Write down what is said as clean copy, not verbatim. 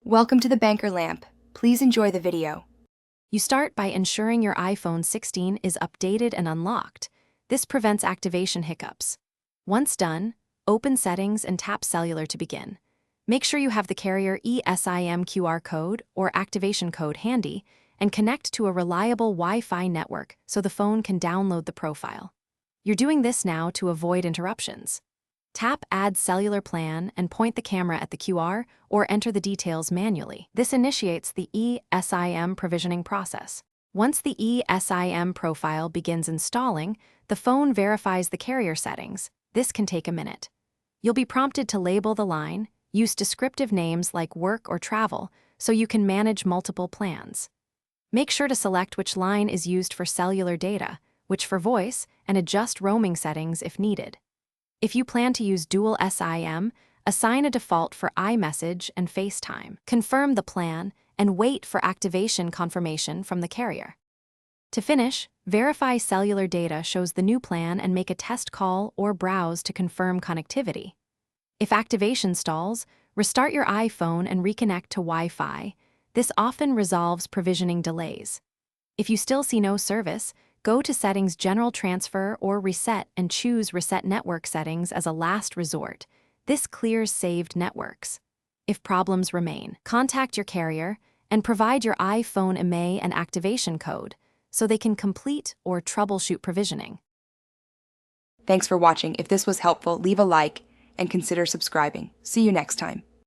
Welcome to the Banker Lamp. Please enjoy the video. You start by ensuring your iPhone 16 is updated and unlocked. This prevents activation hiccups. Once done, open Settings and tap Cellular to begin. Make sure you have the carrier Esim QR code or activation code handy and connect to a reliable Wi-Fi network so the phone can download the profile. You're doing this now to avoid interruptions. Tap Add Cellular Plan and point the camera at the QR or enter the details manually. This initiates the eSIM provisioning process. Once the eSIM profile begins installing, the phone verifies the carrier settings. This can take a minute. You'll be prompted to label the line, use descriptive names like work or travel, so you can manage multiple plans. Make sure to select which line is used for cellular data, which for voice, and adjust roaming settings if needed. If you plan to use dual SIM, assign a default for iMessage and FaceTime. Confirm the plan and wait for activation confirmation from the carrier. To finish, verify cellular data shows the new plan and make a test call or browse to confirm connectivity. If activation stalls, restart your iPhone and reconnect to Wi-Fi. This often resolves provisioning delays. If you still see no service, go to Settings General Transfer or Reset and choose Reset Network Settings as a last resort. This clears saved networks. If problems remain, contact your carrier and provide your iPhone IMEI and activation code so they can complete or troubleshoot provisioning. Thanks for watching. If this was helpful, leave a like and consider subscribing. See you next time.